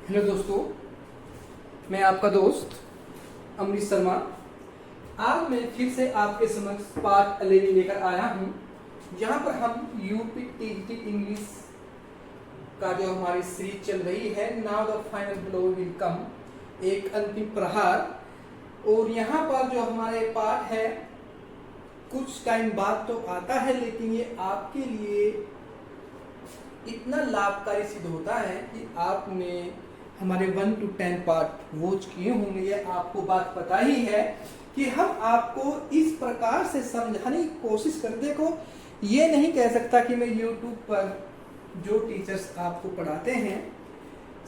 Hello दोस्तों, मैं आपका दोस्त अमरीश शर्मा। आज मैं फिर से आपके समक्ष पार्ट 11 लेकर आया हूँ, जहाँ पर हम यूपी टीजीटी इंग्लिश का जो हमारी सीरीज चल रही है, now the final blow will come, एक अंतिम प्रहार। और यहाँ पर जो हमारे पार्ट है, कुछ टाइम बाद तो आता है, लेकिन ये आपके लिए इतना लाभकारी सिद्ध होता है कि आपने हमारे 1 to 10 पार्ट वॉच किए होंगे। ये आपको बात पता ही है कि हम आपको इस प्रकार से समझाने की कोशिश कर, देखो ये नहीं कह सकता कि मैं YouTube पर जो टीचर्स आपको पढ़ाते हैं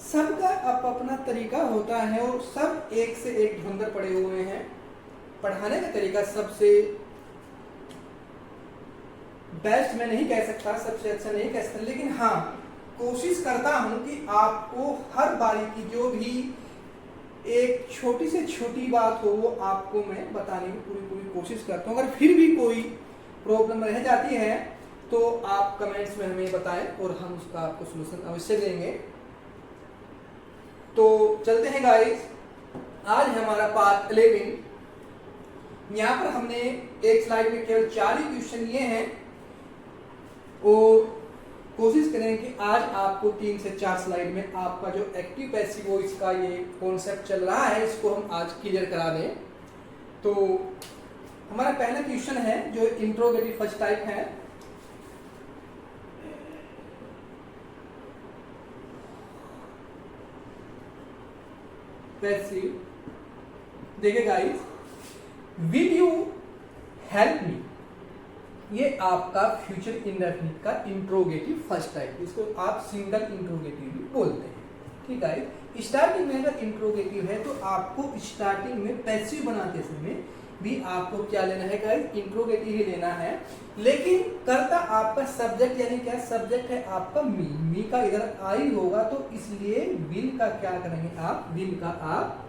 सबका अपना तरीका होता है और सब एक से एक ढंगर पड़े हुए हैं। पढ़ाने का तरीका सबसे बेस्ट मैं नहीं कह सकता, सबसे अच्छा नहीं कह सकता, लेकिन हाँ कोशिश करता हूं कि आपको हर बारी की जो भी एक छोटी से छोटी बात हो वो आपको मैं बताने की पूरी कोशिश करता हूं। अगर फिर भी कोई प्रॉब्लम रह जाती है तो आप कमेंट्स में हमें बताएं और हम उसका आपको सलूशन अवश्य देंगे। तो चलते हैं गाइस, आज हमारा पार्ट 11। यहाँ पर हमने एक स्लाइड में केवल 4 ही क्वेश्चन लिए हैं और कोशिश करें कि आज आपको 3 से 4 स्लाइड में आपका जो एक्टिव पैसिव वॉइस का ये कॉन्सेप्ट चल रहा है इसको हम आज क्लियर करा दें। तो हमारा पहला क्वेश्चन है जो इंट्रोगेटिव फर्स्ट टाइप है। पैसिव, देखिए guys, will you help me, ये आपका फ्यूचर इंडेफिनिट का इंट्रोगेटिव फर्स्ट टाइप, इसको आप सिंगल इंट्रोगेटिव भी बोलते हैं। ठीक है, स्टार्टिंग में अगर इंट्रोगेटिव है तो आपको स्टार्टिंग में पैसिव बनाते समय भी आपको क्या लेना है गाइस, इंट्रोगेटिव ही लेना है। लेकिन करता आपका सब्जेक्ट, यानी क्या सब्जेक्ट है आपका मी का इधर आई होगा, तो इसलिए विल का क्या करेंगे आप, विल का आप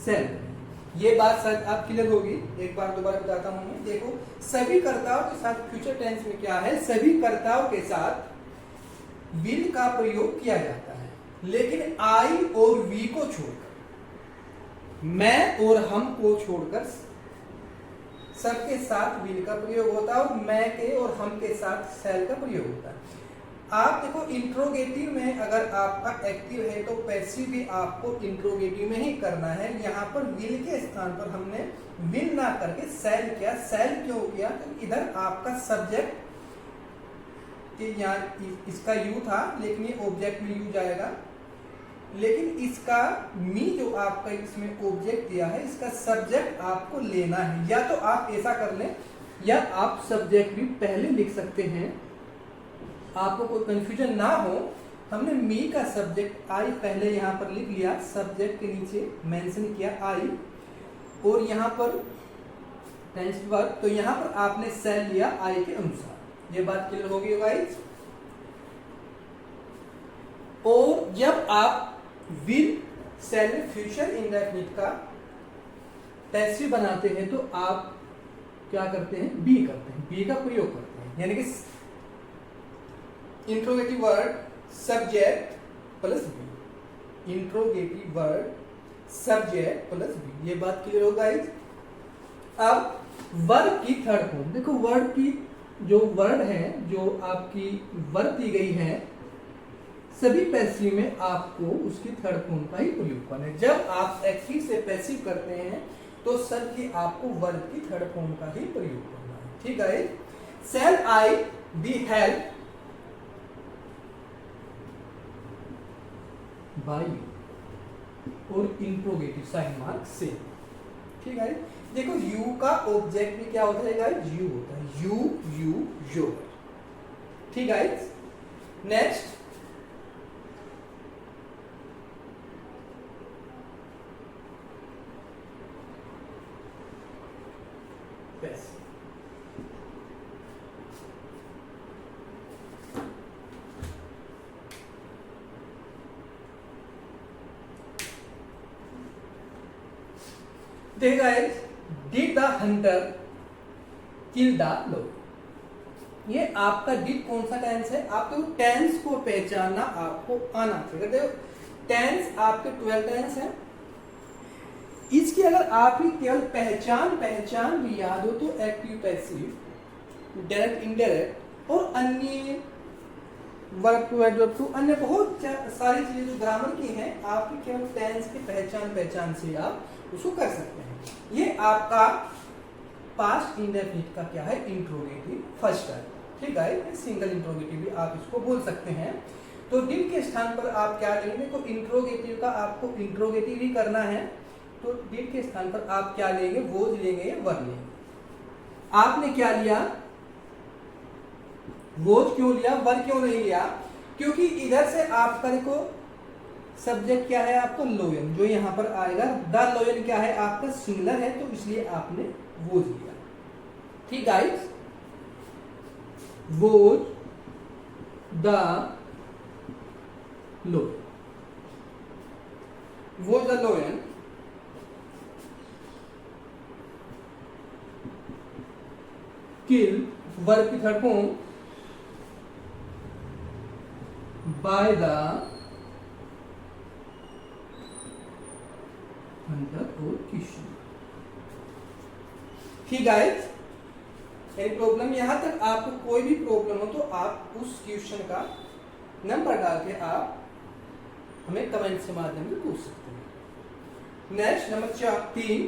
सेल। ये बात शायद आप क्लियर होगी, एक बार दोबारा बताता हूं मैं। देखो सभी कर्ताओं के साथ फ्यूचर टेंस में क्या है, सभी कर्ताओं के साथ विल का प्रयोग किया जाता है, लेकिन आई और वी को छोड़कर, मैं और हम को छोड़कर सबके साथ विल का प्रयोग होता है और मैं के और हम के साथ सेल का प्रयोग होता है। आप देखो इंट्रोगेटिव में अगर आपका एक्टिव है तो पैसिव भी आपको इंट्रोगेटिव में ही करना है। यहाँ पर विल के स्थान पर हमने विल ना करके सेल किया। सेल क्यों किया, तो इधर आपका सब्जेक्ट के यहाँ इसका यू था, लेकिन ये ऑब्जेक्ट में यू जाएगा, लेकिन इसका मी जो आपका इसमें ऑब्जेक्ट दिया है, इसका सब्जेक्ट आपको लेना है। या तो आप ऐसा कर लें या आप सब्जेक्ट भी पहले लिख सकते हैं, आपको कोई कंफ्यूजन ना हो। हमने मी का सब्जेक्ट आई पहले यहाँ पर लिख लिया, सब्जेक्ट के नीचे मेंशन किया आई, और यहाँ पर टेंस वर्ब, तो यहाँ पर आपने सेल लिया आई के अनुसार। ये बात क्लियर होगी गाइस। और जब आप विल सेल में फ्यूचर इंडेफिनिट का पैसिव बनाते हैं तो आप क्या करते हैं, बी करते हैं, बी का प्रयोग करते हैं, यानी कि interrogative word subject plus be, interrogative word subject plus be. ये बात क्लियर हो गाइस। अब वर्ब की थर्ड फॉर्म देखो, वर्ड की जो वर्ड है, जो आपकी वर्ब दी गई है, सभी पैसिव में आपको उसकी थर्ड फॉर्म का ही प्रयोग करना है। जब आप एक्टिव से पैसिव करते हैं तो सब की आपको वर्ब की थर्ड फॉर्म का ही प्रयोग करना है। ठीक है, शैल आई बी हेल्प बाय और इंट्रोगेटिव साइन मार्क से। ठीक है, देखो यू का ऑब्जेक्ट भी क्या होता है गाइस, यू होता है, यू योर। ठीक है, नेक्स्ट पैसिव। देखिए guys, did the Hunter kill the loan, ये आपका डिड कौन सा टेंस है? आपको टेंस को पहचानना आपको आना चाहिए। देखो टेंस आपके 12 टेंस है, इसकी अगर आप ही केवल पहचान भी याद हो तो एक्टिव, पैसिव, डायरेक्ट, इनडायरेक्ट और अन्य वर्ब टू, एडवर्ब टू, अन्य बहुत सारी चीजें जो ग्रामर की हैं, आप केवल टेंस की पहचान से आप उसको कर सकते हैं। ये आपका पास्ट इंडेफिनिट का क्या है? इंट्रोगेटिव फर्स्ट है। ठीक है, सिंगल इंट्रोगेटिव भी आप इसको बोल सकते हैं। तो डिड के स्थान पर आप क्या लेंगे? तो इंट्रोगेटिव का आपको इंट्रोगेटिव ही करना है, तो डिड के स्थान पर आप क्या लेंगे? वोज लेंगे या वर लेंगे? आपने क्या लिया? वोज क्यों लिया, वर क्यों नहीं लिया? क्योंकि इधर से आपका देखो सब्जेक्ट क्या है आपका? लोयन, जो यहां पर आएगा द लोयन क्या है आपका? सिंगलर है, तो इसलिए आपने वोज लिया। ठीक guys, was the lion, was the lion kill, verb की third form, by the hunter और किशोर। ठीक गाइस, एनी प्रॉब्लम? यहां तक आपको कोई भी प्रॉब्लम हो तो आप उस क्वेश्चन का नंबर डाल के आप हमें कमेंट के माध्यम से पूछ सकते हैं। नेक्स्ट नंबर 3,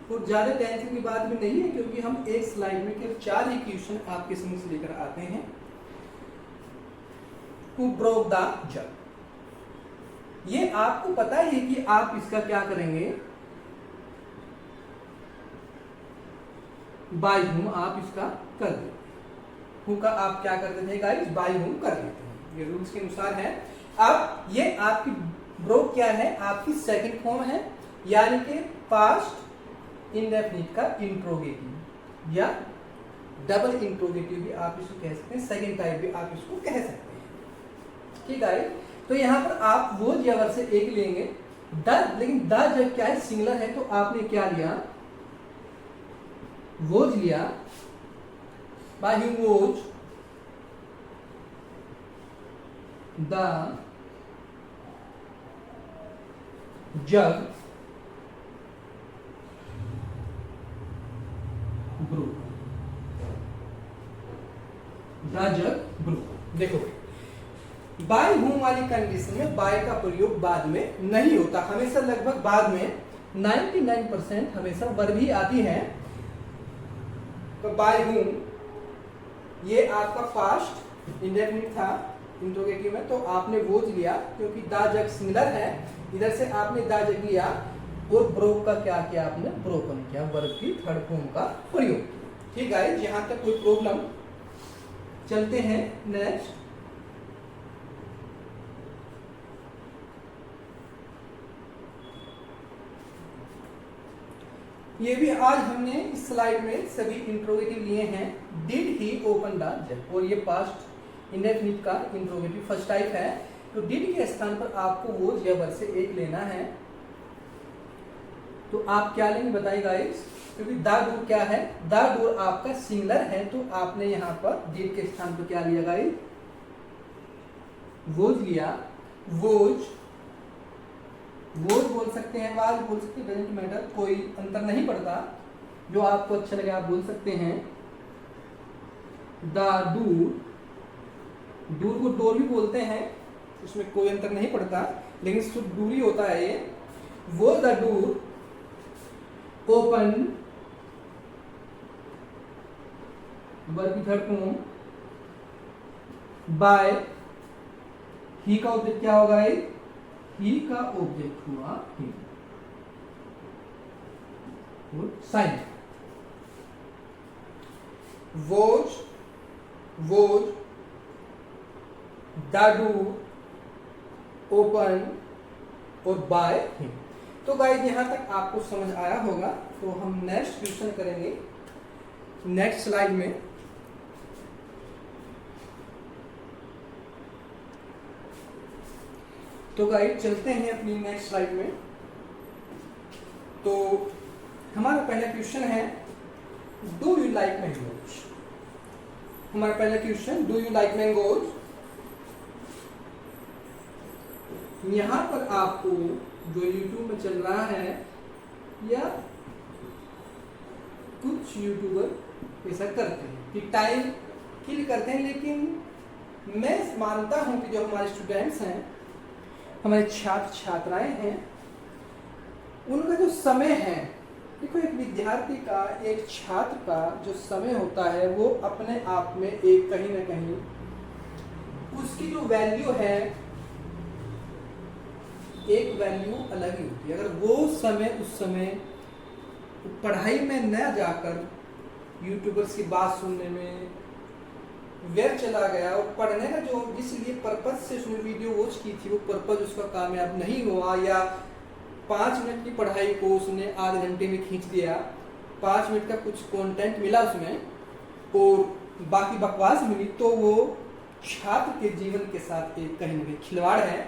कुछ ज्यादा टेंशन की बात भी नहीं है, क्योंकि हम एक स्लाइड में केवल 4 ही क्वेश्चन आपके समक्ष लेकर आते हैं। Who broke the jug? ये आपको पता है कि आप इसका क्या करेंगे? बाय whom आप इसका कर देते, who का आप क्या कर देते हैं गाइस? बाय whom कर देते हैं, ये रूल्स के अनुसार है। अब ये आपकी ब्रोक क्या है? आपकी सेकंड फॉर्म है, यानी कि पास्ट इंडेफिनिट का इंट्रोगेटिव या डबल इंट्रोगेटिव भी आप इसको कह सकते हैं, सेकंड टाइप भी आप इसको कह सकते हैं। ठीक है, तो यहां पर आप वो जबर से एक लेंगे द, लेकिन द जब क्या है? सिंगलर है, तो आपने क्या लिया? वोज लिया, by him was the jug brew, the jug brew. देखो बाय हुम वाली कंडीशन में बाय का प्रयोग बाद में नहीं होता, हमेशा लगभग बाद में 99% हमेशा वर्ब ही आती है। तो बाय हुम ये आपका पास्ट इंडेफिनिट था इंट्रोगेटिव में, तो आपने वोज लिया क्योंकि द जग सिंगलर है, इधर से आपने द जग लिया और ब्रोक का क्या किया? आपने ब्रोकन किया, वर्ब की थर्ड फॉर्म का प्रयोग। ठीक है, यहां तक कोई प्रॉब्लम? चलते हैं नेक्स्ट। ये भी आज हमने इस स्लाइड में सभी इंट्रोगेटिव लिए हैं। डिड ही ओपन द जग, और ये पास्ट इंडेफिनिट का इंट्रोगेटिव फर्स्ट टाइप है, तो डिड के स्थान पर आपको वो जबर से एक लेना है। तो आप क्या लेंगे बताइए गाइस? क्योंकि द डोर क्या है? द डोर आपका सिंगलर है, तो आपने यहां पर डिड के स्थान पर क्या लिया गाइस? वोज लिया, वोज बोल सकते हैं, वाज बोल सकते हैं, डजंट मैटर, कोई अंतर नहीं पड़ता, जो आपको अच्छा लगे आप बोल सकते हैं। द डूर, डूर को डोर भी बोलते हैं, उसमें कोई अंतर नहीं पड़ता, लेकिन शुद्ध डूर ही होता है ये। वो द डूर ओपन, वर्ब की थर्ड फॉर्म, बाय, ही का ऑब्जेक्ट क्या होगा? ही का ऑब्जेक्ट हुआ him, sign. Was the door open और बाय हिम। तो गाइस यहां तक आपको समझ आया होगा, तो हम नेक्स्ट क्वेश्चन करेंगे नेक्स्ट स्लाइड में। तो गाइस चलते हैं अपनी नेक्स्ट स्लाइड में। तो हमारा पहला क्वेश्चन है, डू यू लाइक मैंगोज। हमारा पहला question, do you like mangoes. यहां पर आपको जो यूट्यूब में चल रहा है या कुछ यूट्यूबर ऐसा करते हैं कि टाइम किल करते हैं, लेकिन मैं मानता हूं कि जो हमारे स्टूडेंट्स हैं, हमारे छात्र छात्राएं हैं, उनका जो समय है, देखो एक विद्यार्थी का, एक छात्र का जो समय होता है वो अपने आप में एक कहीं ना कहीं उसकी जो वैल्यू है, एक वैल्यू अलग ही होती है। अगर वो समय उस समय पढ़ाई में न जाकर यूट्यूबर्स की बात सुनने में व्यर्थ चला गया और पढ़ने का जो जिसलिए पर्पज से उसने वीडियो वॉच की थी वो पर्पज उसका कामयाब नहीं हुआ, या 5 मिनट की पढ़ाई को उसने आधे घंटे में खींच दिया, 5 मिनट का कुछ कंटेंट मिला उसमें और बाकी बकवास मिली, तो वो छात्र के जीवन के साथ एक कहीं ना कहीं खिलवाड़ है।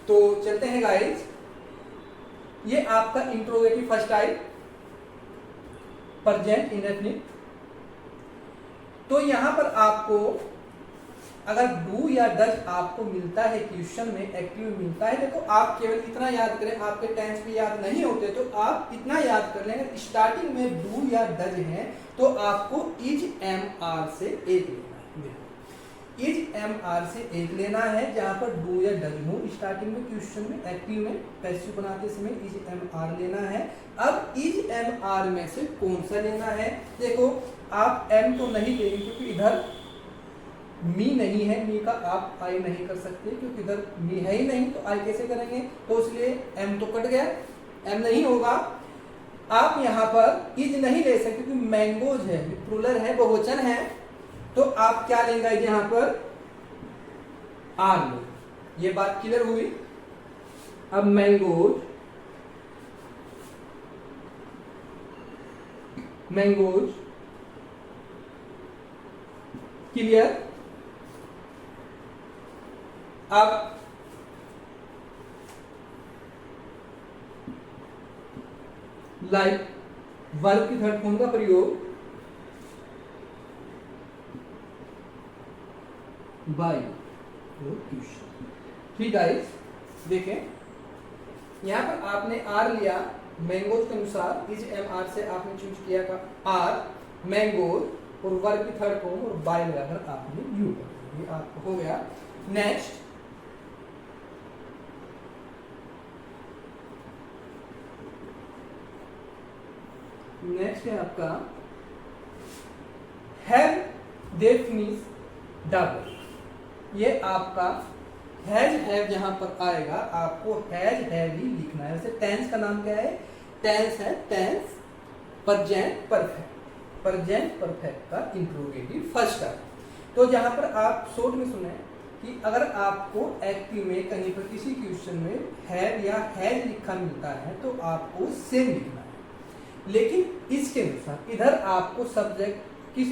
तो चलते हैं गाइस, ये आपका interrogative first type present indefinite. तो यहां पर आपको अगर डू या डज आपको मिलता है क्वेश्चन में, एक्टिव मिलता है, देखो आप केवल इतना याद करें, आपके टेंस भी याद नहीं होते तो आप इतना याद कर लेंगे, स्टार्टिंग में डू या डज है तो आपको इज एम आर से एक लेना है। इज एम आर से एक लेना है, जहां पर डू या डज हो स्टार्टिंग में क्वेश्चन में, एक्टिव में, पैसिव बनाते समय इज एम आर लेना है। अब इज एम आर में से कौन सा लेना है, देखो आप एम तो नहीं लेंगे क्योंकि इधर मी नहीं है, मी का आप आई नहीं कर सकते क्योंकि इधर मी है ही नहीं, तो आई कैसे करेंगे, तो इसलिए एम तो कट गया, एम नहीं होगा। आप यहाँ पर इज नहीं ले सकते क्योंकि मैंगोज है, प्लूरल है, बहुवचन है, तो आप क्या लेंगे यहाँ पर आर लो। ये बात क्लियर हुई। अब मैंगोज, मैंगोज क्लियर। अब लाइक वर्ब की थर्ड फॉर्म का प्रयोग बाय क्वेश्चन। ठीक गाइस, देखें यहां पर आपने आर लिया मैंगोज के अनुसार, इज एम आर से आपने चूज किया का आर मैंगोज और वर्ब की थर्ड फॉर्म और बाय लगाकर आपने यू कर दिया, ये आपको हो गया। नेक्स्ट है आपका हैव दे फिनिश डबल। ये आपका हैज हैव जहां पर आएगा आपको हैज हैव ही लिखना है। वैसे टेंस का नाम क्या है, टेंस है tense present perfect, present perfect का इंट्रोगेटिव फर्स्ट है। तो जहां पर आप शॉर्ट में सुने कि अगर आपको एक्टिव में कहीं पर किसी क्वेश्चन में हैव या हैज लिखा मिलता है तो आपको सेम लिखना है, लेकिन इसके अनुसार इधर आपको सब्जेक्ट किस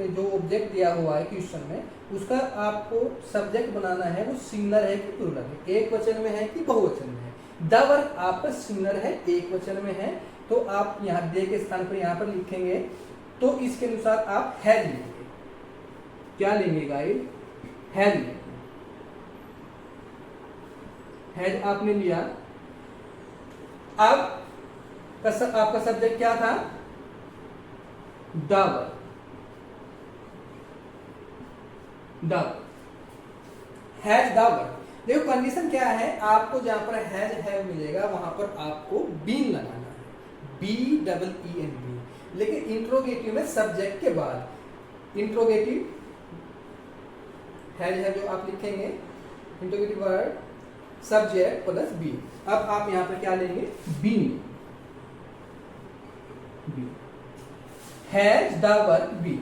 जो ऑब्जेक्ट दिया हुआ है क्वेश्चन में उसका आपको सब्जेक्ट बनाना है, वो सिंगुलर है कि प्लूरल है, एक वचन में है कि बहुवचन में है। द वर्ब आपका सिंगुलर है, एक वचन में है, तो आप यहाँ दे के स्थान पर यहाँ पर लिखेंगे, तो इसके अनुसार आप हैज लेंगे। क्या लेंगे गाइस, हैज लेंगे। हैज आपने लिया। अब आपका सब्जेक्ट क्या था, the verb, has the verb. देखो कंडीशन क्या है, आपको जहां पर हैज हैव मिलेगा वहां पर आपको बीन लगाना है, B double E N B. लेकिन इंट्रोगेटिव में सब्जेक्ट के बाद इंट्रोगेटिव हैज हैव जो आप लिखेंगे, interrogative word subject plus be. अब आप यहां पर क्या लेंगे, been, has the verb be.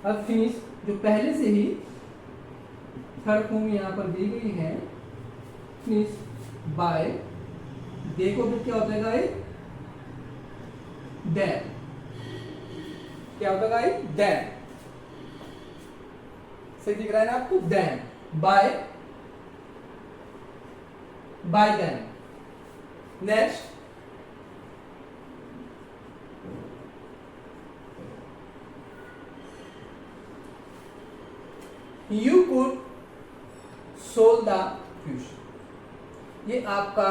अब फिनिश जो पहले से ही थर्ड फॉर्म यहां पर दी गई है, फिनिश बाय, देखो फिर क्या होता है गाइस, देन, क्या होता है गाइस, देन, सही दिख रहा है ना आपको, then, by, by then. Next you could solve the question. ये आपका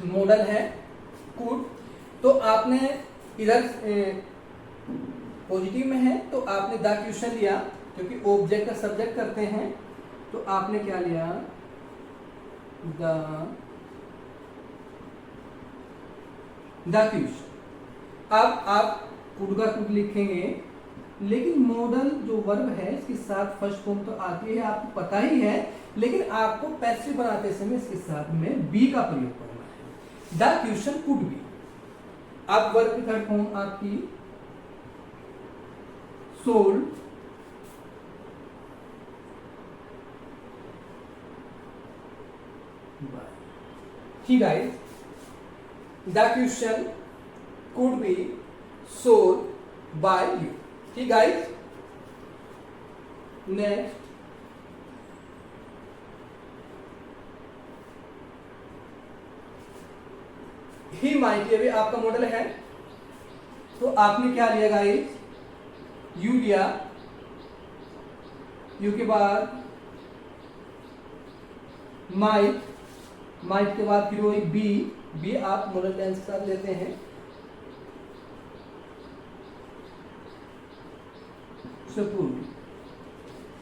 मॉडल है कुड। तो आपने इधर पॉजिटिव में है तो आपने द क्वेश्चन लिया, क्योंकि ऑब्जेक्ट का सब्जेक्ट करते हैं तो आपने क्या लिया, द क्वेश्चन। अब आप कुड का कुड लिखेंगे, लेकिन मॉडल जो वर्ब है इसके साथ फर्स्ट फॉर्म तो आती है, आपको पता ही है, लेकिन आपको पैसिव बनाते समय इसके साथ में बी का प्रयोग करना है। The question could be. अब वर्ब की थर्ड फॉर्म आपकी सोल्ड बाय। ठीक guys, the question could be sold by you. ठीक गाइस, नेक्स्ट ही माइट। ये भी आपका मॉडल है, तो आपने क्या लिया गाइस, यू लिया, यू के बाद माइट, माइट के बाद फिर वही बी, बी आप मॉडल टेंस के साथ लेते हैं। सपोर्ट,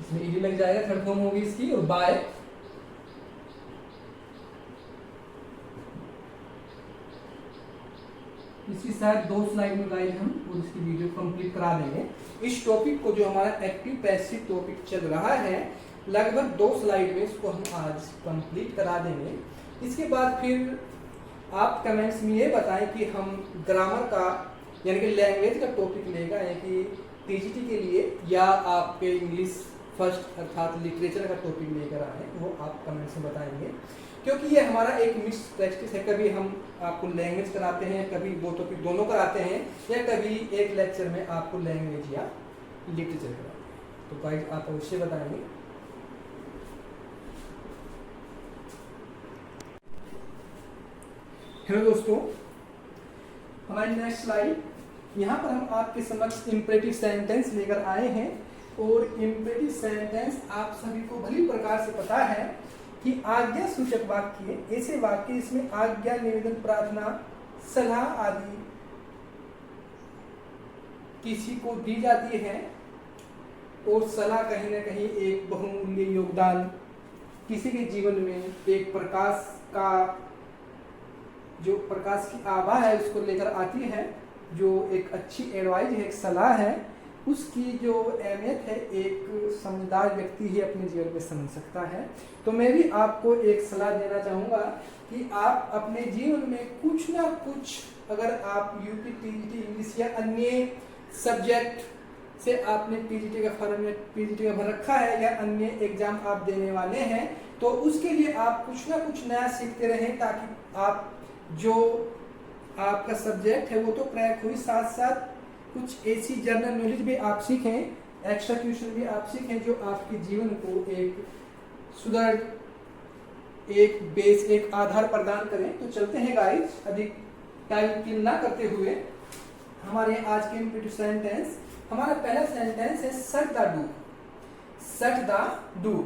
इसमें ईडी लग जाएगा, थर्ड फॉर्म होगी इसकी। और बाय, इसकी शायद 2 स्लाइड में गाइड हम और इसकी वीडियो कंप्लीट करा देंगे। इस टॉपिक को जो हमारा एक्टिव पैसिव टॉपिक चल रहा है, लगभग 2 स्लाइड में इसको हम आज कंप्लीट करा देंगे। इसके बाद फिर आप कमेंट्स में ये बताएं कि हम ग्रामर का यानी कि लैंग्वेज का टॉपिक लेगा, यानी कि टीजीटी के लिए, या आपके इंग्लिश फर्स्ट अर्थात लिटरेचर का टॉपिक लेकर आए, वो आप कमेंट्स में बताएंगे। क्योंकि ये हमारा एक मिक्स प्रैक्टिस है, कभी हम आपको लैंग्वेज कराते हैं, कभी वो टॉपिक दोनों कराते हैं, या कभी एक लेक्चर में आपको लैंग्वेज या लिटरेचर कराते हैं। तो गाइस आप अवश्य बताएंगे। हेलो दोस्तों, हमारी नेक्स्ट स्लाइड, यहाँ पर हम आपके समक्ष इम्परेटिव सेंटेंस लेकर आए हैं। और इम्परेटिव सेंटेंस आप सभी को भली प्रकार से पता है कि आज्ञा सूचक वाक्य, ऐसे वाक्य इसमें आज्ञा, निवेदन, प्रार्थना, सलाह आदि किसी को दी जाती है। और सलाह कहीं ना कहीं एक बहुमूल्य योगदान किसी के जीवन में एक प्रकाश का, जो प्रकाश की आभा है उसको लेकर आती है। जो एक अच्छी एडवाइस है, एक सलाह है, उसकी जो अहमियत है एक समझदार व्यक्ति ही अपने जीवन में समझ सकता है। तो मैं भी आपको एक सलाह देना चाहूँगा कि आप अपने जीवन में कुछ ना कुछ, अगर आप यूपी टीजीटी इंग्लिश या अन्य सब्जेक्ट से आपने टीजीटी का फॉर्म या पीजीटी का भर रखा है, या अन्य एग्जाम आप देने वाले हैं, तो उसके लिए आप कुछ ना कुछ नया सीखते रहें, ताकि आप जो आपका सब्जेक्ट है वो तो क्रैक हुई, साथ साथ कुछ ऐसी जनरल नॉलेज भी आप सीखें, एक्स्ट्रा क्वेश्चन भी आप सीखें, जो आपके जीवन को एक सुदृढ़, एक बेस, एक आधार प्रदान करें। तो चलते हैं गाइस, अधिक टाइम किल ना करते हुए हमारे आज के इम्परेटिव सेंटेंस। हमारा पहला सेंटेंस है shut the door. Shut the door.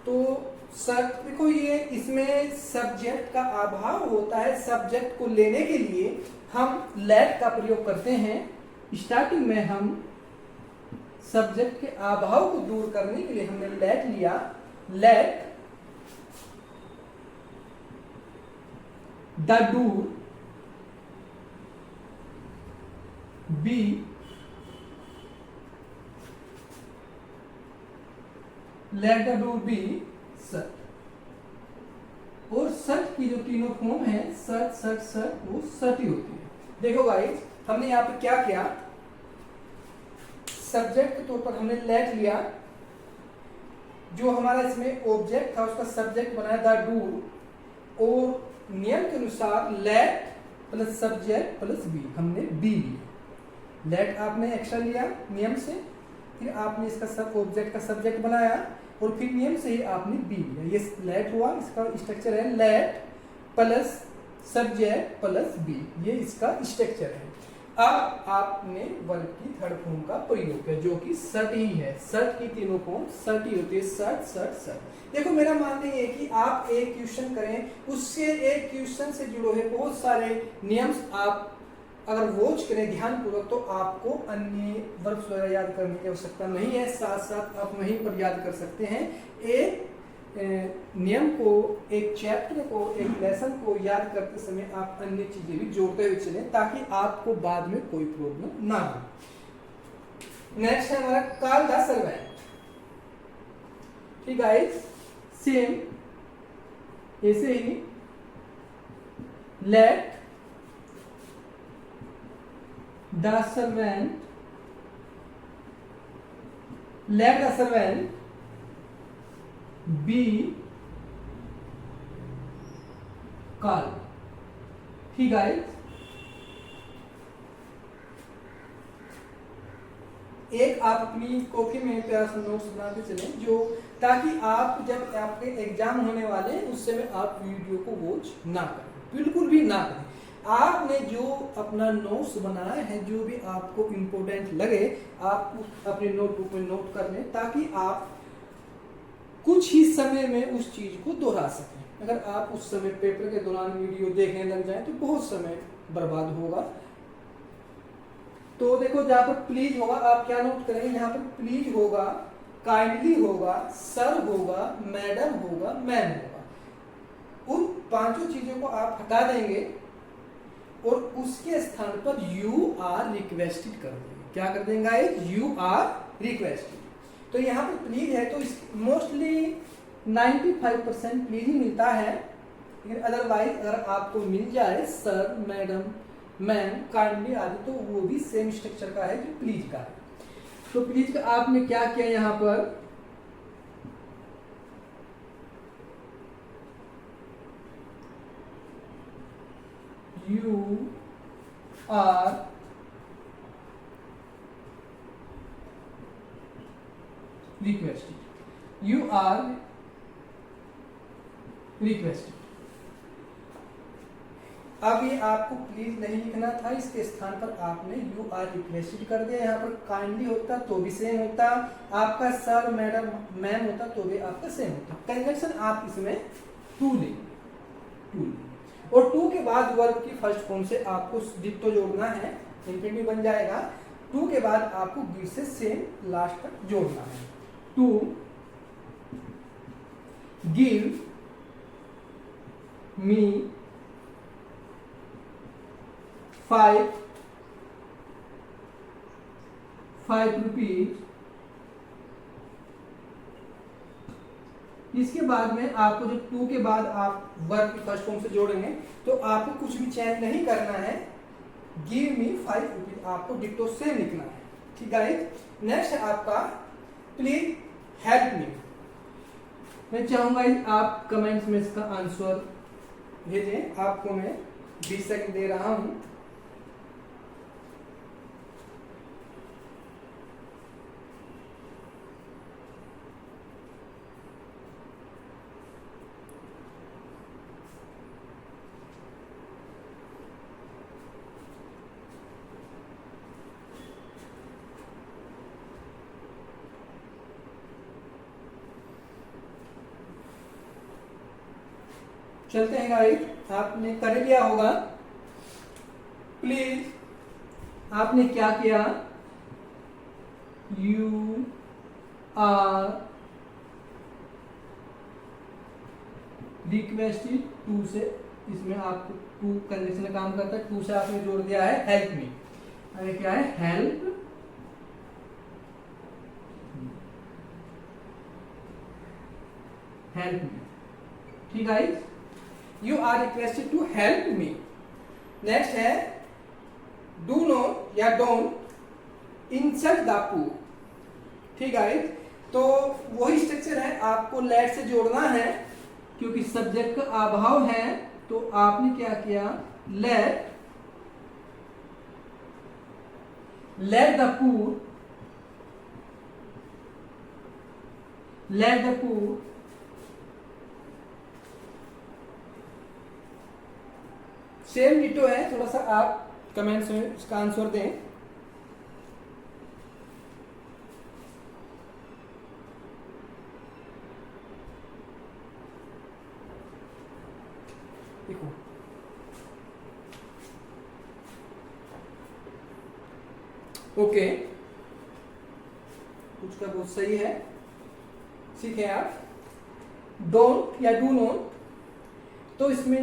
तो सर देखो, ये इसमें सब्जेक्ट का अभाव होता है। सब्जेक्ट को लेने के लिए हम लेट का प्रयोग करते हैं। स्टार्टिंग में हम सब्जेक्ट के अभाव को दूर करने के लिए हमने लेट लिया। Let the door be let the door be shut. और सट की जो तीनों फॉर्म है, सट सट सट, वो सट ही होती है। देखो गाइस, हमने यहाँ पे क्या किया, सब्जेक्ट के तौर पर हमने लेट लिया, जो हमारा इसमें ऑब्जेक्ट था उसका सब्जेक्ट बनाया द डू, और नियम के अनुसार let plus subject plus be, हमने बी लिया। लेट आपने एक्स्ट्रा लिया नियम से, फिर आपने इसका सब ऑब्जेक्ट का सब्जेक्ट बनाया, और फिर नियम से ही आपने बी लिया। ये लेट हुआ, इसका स्ट्रक्चर है let plus subject plus be, ये इसका स्ट्रक्चर है। अब आपने वर्ब की थर्ड फॉर्म का प्रयोग किया जो कि सट ही है। सट की तीनों फॉर्म सट ही होती है, सट सट सट। देखो मेरा मानना ये है कि आप एक क्वेश्चन करें, उससे एक क्वेश्चन से जुड़े हुए बहुत सारे नियम्स आप अगर वॉच करें ध्यानपूर्वक तो आपको अन्य वर्ब्स वगैरह याद करने की आवश्यकता नहीं है, साथ साथ आप वहीं पर याद कर सकते हैं। एक नियम को, एक चैप्टर को, एक लेसन को याद करते समय आप अन्य चीजें भी जोड़ते हुए चलें ताकि आपको बाद में कोई प्रॉब्लम ना हो। नेक्स्ट है हमारा कॉल द सर्वेंट। ठीक गाइस, सेम ऐसे ही let the servant, let the servant be call. ठीक गाइस, एक आप अपनी कॉपी में प्यारा सा नोट्स बनाते चलें जो, ताकि आप जब आपके एग्जाम होने वाले हैं उस समय आप वीडियो को वॉच ना करें, बिल्कुल भी ना करें। आपने जो अपना नोट्स बनाया है, जो भी आपको इम्पोर्टेंट लगे आप अपनी नोटबुक में नोट कर लें ताकि आप कुछ ही समय में उस चीज को दोहरा सकें। अगर आप उस समय पेपर के दौरान वीडियो देखने लग जाएं तो बहुत समय बर्बाद होगा। तो देखो जहां पर प्लीज होगा आप क्या नोट करेंगे, यहाँ पर प्लीज होगा, काइंडली होगा, सर होगा, मैडम होगा, मैम होगा। उन पांचों चीजों को आप हटा देंगे और उसके स्थान पर यू आर रिक्वेस्टेड कर देंगे। क्या कर देंगे? You are requested. तो यहाँ पर प्लीज है तो मोस्टली 95% प्लीज ही मिलता है, लेकिन अदरवाइज अगर आपको मिल जाए सर, मैडम, मैम, काइंडली आदि तो वो भी सेम स्ट्रक्चर का है जो प्लीज का है। तो प्लीज का आपने क्या किया यहाँ पर, you are requested, you are requested. अब ये आपको प्लीज नहीं लिखना था, इसके स्थान पर आपने यू आर रिक्वेस्टेड कर दिया। यहाँ पर काइंडली होता तो भी सेम होता, आपका सर, मैडम, मैम होता तो भी आपका सेम होता। कंजंक्शन आप इसमें टू ले, और टू के बाद वर्ब की फर्स्ट फॉर्म से आपको डिक्टो जोड़ना है, इंफिनिटिव बन जाएगा। टू के बाद आपको गिव से सेम लास्ट तक जोड़ना है। To give me 5 rupees. इसके बाद में आपको जो टू के बाद आप वर्ब की फर्स्ट फॉर्म से जोड़ेंगे तो आपको कुछ भी चेंज नहीं करना है, गिव मी 5 रुपीज आपको डिक्टो सेम लिखना है। ठीक है, नेक्स्ट है आपका प्लीज हेल्प मी। मैं चाहूंगा आप कमेंट्स में इसका आंसर भेजें, आपको मैं 20 सेकंड दे रहा हूं। चलते हैं गाइस, आपने कर लिया होगा। प्लीज आपने क्या किया, यू आर रिक्वेस्टेड टू से, इसमें आपको टू कंडीशन में काम करता है, टू से आपने जोड़ दिया है हेल्प मी। अरे क्या है, हेल्प मी। ठीक है, you are requested to help me। Next है do not या don't insult the poor। ठीक है, तो वही स्ट्रक्चर है, आपको लेट से जोड़ना है क्योंकि सब्जेक्ट का अभाव है। तो आपने क्या किया, let the poor same ditto है, थोड़ा सा आप कमेंट्स में इसका आंसर दें। देखो ओके, कुछ का बहुत सही है, सीखे आप। डोंट या डू नॉट, तो इसमें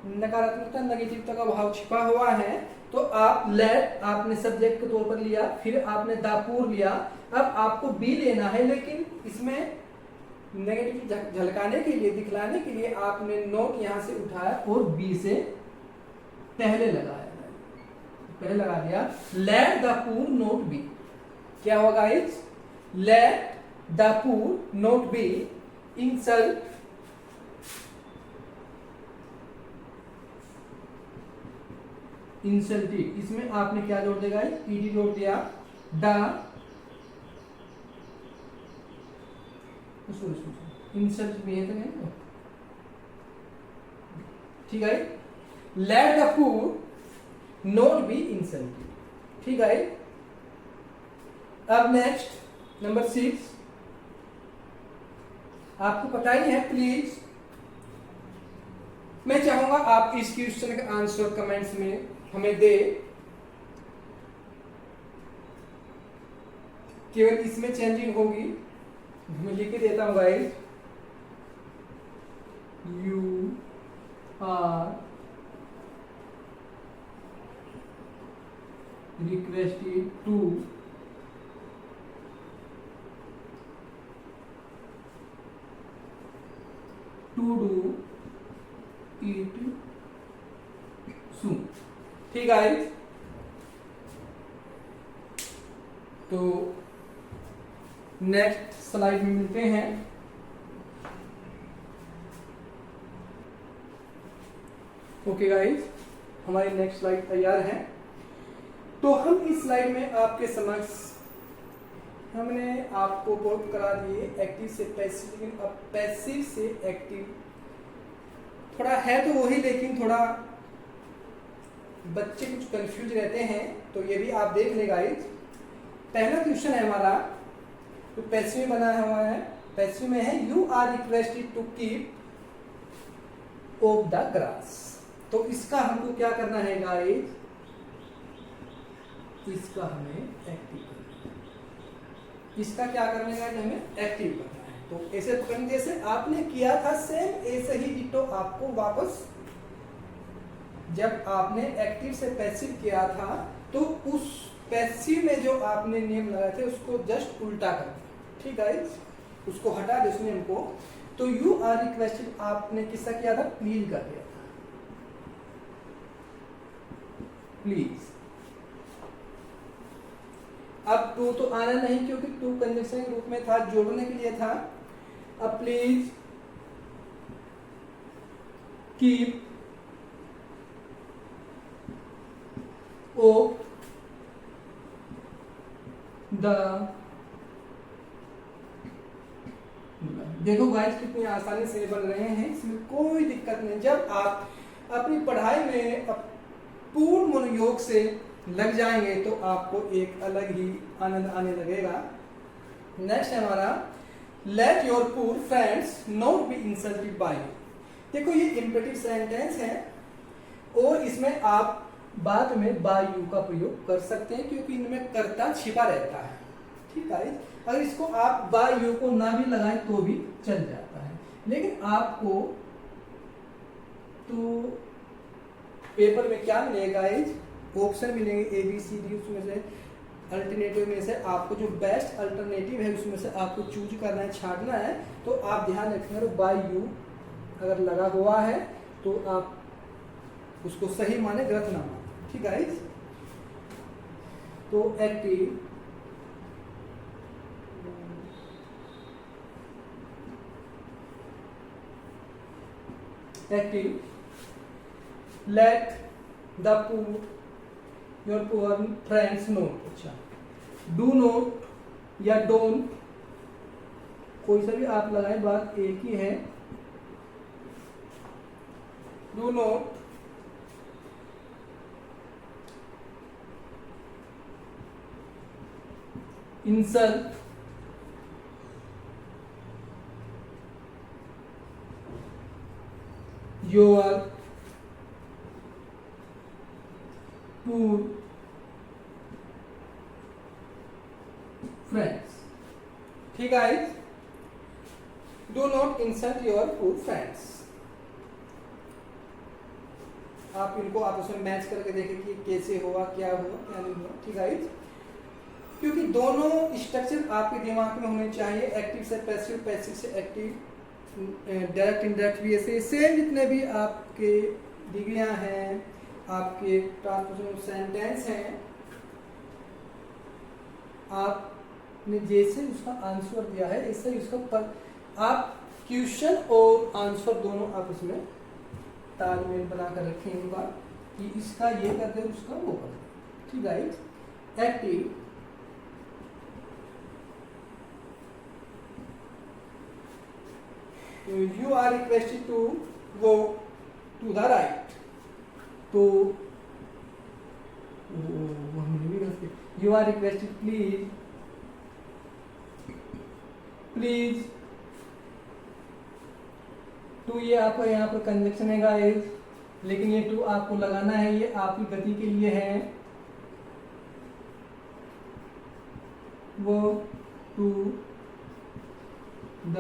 नकारात्मकता नेगेटिवता का भाव छिपा हुआ है। तो आप लेट आपने सब्जेक्ट के तौर पर लिया, फिर आपने दापुर लिया, अब आपको बी लेना है, लेकिन इसमें नेगेटिव झलकाने के लिए, दिखलाने के लिए आपने नोट यहां से उठाया और बी से पहले लगाया, पहले लगा दिया। Let the poor not be, क्या होगा guys? Let the poor not be insult insulted. इसमें आपने क्या जोड़ देगा? ईडी जोड़ दिया। द इंसल्ट भी है तो नहीं, ठीक है। Let the poor not be insulted, ठीक है। अब नेक्स्ट नंबर 6, आपको पता ही है। प्लीज मैं चाहूंगा आप इस क्वेश्चन का आंसर कमेंट्स में हमें दे। केवल इसमें चेंजिंग होगी, मैं लिख के देता हूं guys. You are requested to do it soon, ठीक है। तो नेक्स्ट स्लाइड में मिलते हैं। ओके गाइस, हमारी नेक्स्ट स्लाइड तैयार है। तो हम इस स्लाइड में आपके समक्ष हमने आपको बहुत करा दिए एक्टिव से पैसिव, लेकिन अब पैसिव से एक्टिव थोड़ा है तो वही, लेकिन थोड़ा बच्चे कुछ कंफ्यूज रहते हैं, तो ये भी आप देख ले गाइस। पहला क्वेश्चन है हमारा, तो पैसिव में बना हुआ है। पैसिव में है you are requested to keep off the grass. तो इसका हमको क्या करना है गाइस? इसका हमें एक्टिव करना है। इसका क्या करने का है? हमें एक्टिव करना है। तो ऐसे पकड़ने जैसे आपने किया था सेम ऐसे ही डिटो आपको वापस, जब आपने एक्टिव से पैसिव किया था तो उस पैसिव में जो आपने नियम लगाए थे उसको जस्ट उल्टा कर दिया, ठीक है। उसको हटा दे उस नियम को। तो यू आर रिक्वेस्टेड आपने किसका किया था? प्लीज कर दिया था, प्लीज। अब टू तो आना नहीं, क्योंकि टू कंजंक्शन के रूप में था, जोड़ने के लिए था। अब प्लीज कीप ऑफ द, देखो गाइस कितनी आसानी से बन रहे हैं, इसमें कोई दिक्कत नहीं। जब आप अपनी पढ़ाई में पूर्ण मनोयोग से लग जाएंगे तो आपको एक अलग ही आनंद आने लगेगा। नेक्स्ट है हमारा, let your poor friends not be insulted by you. देखो ये इंपेरेटिव सेंटेंस है और इसमें आप बाद में बाय यू का प्रयोग कर सकते हैं, क्योंकि इनमें कर्ता छिपा रहता है, ठीक है। अगर इसको आप बाय यू को ना भी लगाएं तो भी चल जाता है, लेकिन आपको तो पेपर में क्या मिलेगा? ऑप्शन मिलेंगे ए बी सी डी, उसमें से अल्टरनेटिव में से आपको जो बेस्ट अल्टरनेटिव है उसमें से आपको चूज करना है, छांटना है। तो आप ध्यान रखिएगा, बाय यू अगर लगा हुआ है तो आप उसको सही माने, गलत ना माने, ठीक है। तो active let the poor your poor friends no. अच्छा, डू नोट या डोंट, कोई सा भी आप लगाए, बात एक ही है। Do not insult, your poor friends. ठीक है, do not insult your poor friends. आप इनको आपस में मैच करके देखें कि कैसे हुआ, क्या हुआ, क्या नहीं हुआ. ठीक है, क्योंकि दोनों स्ट्रक्चर आपके दिमाग में होने चाहिए. एक्टिव से पैसिव, पैसिव से एक्टिव, डायरेक्ट इनडायरेक्ट भी ऐसे सेम जितने भी आपके डिग्रियां हैं, आपके ट्रांसपोजिशन सेंटेंस हैं, आपने जैसे उसका आंसर दिया है ऐसे ही उसका पर आप क्वेश्चन और आंसर दोनों आपस में तालमेल बनाकर रखें एक बार कि इसका ये कर दे उसका वो कर दे. ठीक है, active you are requested to go to the right. तो you are requested please to ये आपका यहाँ पर कंजक्शन है गाइस, लेकिन ये टू आपको लगाना है, ये आपकी गति के लिए है. वो टू द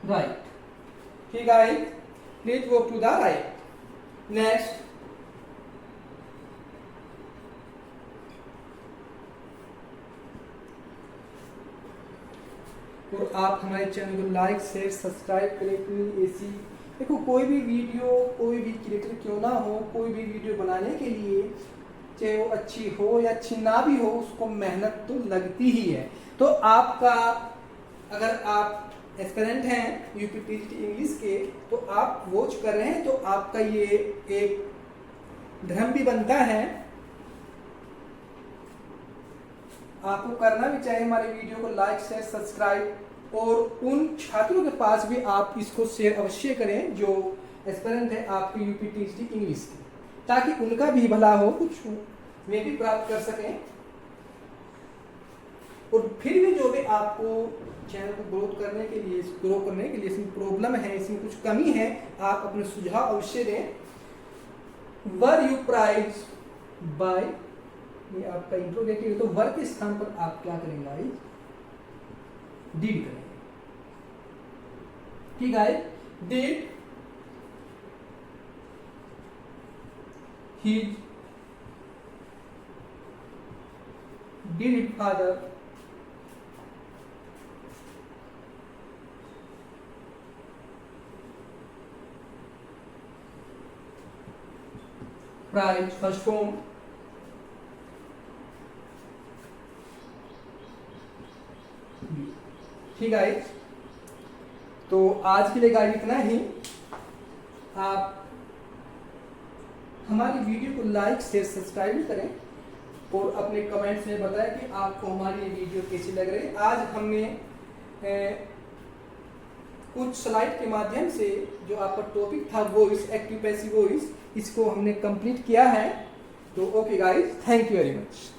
राइट. ठीक है, प्लीज वो टू द राइट. नेक्स्ट, और आप हमारे चैनल को लाइक शेयर सब्सक्राइब करें प्लीज. ऐसी देखो कोई भी वीडियो, कोई भी क्रिएटर क्यों ना हो, कोई भी वीडियो बनाने के लिए चाहे वो अच्छी हो या अच्छी ना भी हो, उसको मेहनत तो लगती ही है. तो आपका अगर आप एस्पिरेंट हैं यूपीटीजीटी इंग्लिश के, तो आप वॉच कर रहे हैं, तो आपका ये एक धर्म भी बनता है, आपको करना भी चाहिए हमारे वीडियो को लाइक शेयर सब्सक्राइब. और उन छात्रों के पास भी आप इसको शेयर अवश्य करें जो एस्पिरेंट है आपके यूपीटीजीटी इंग्लिश के, ताकि उनका भी भला हो, कुछ वे भी प्राप्त कर सकें. और फिर भी जो भी आपको चैनल को ग्रो करने के लिए इसमें प्रॉब्लम है, इसमें कुछ कमी है, आप अपने सुझाव अवश्य दें. वर यू प्राइज बाय, ये आपका इंट्रोगेटिव है, तो वर के स्थान पर आप क्या करेंगे? डिड करेंगे. ठीक है, did his father prize first home. ठीक है, तो आज के लिए गाइस इतना ही. आप हमारी वीडियो को लाइक शेयर सब्सक्राइब भी करें और अपने कमेंट्स में बताएं कि आपको हमारी ये वीडियो कैसी लग रही है. आज हमने कुछ स्लाइड के माध्यम से जो आपका टॉपिक था वॉइस, एक्टिव पैसिव वॉइस, इसको हमने कंप्लीट किया है. तो okay guys, thank you very much.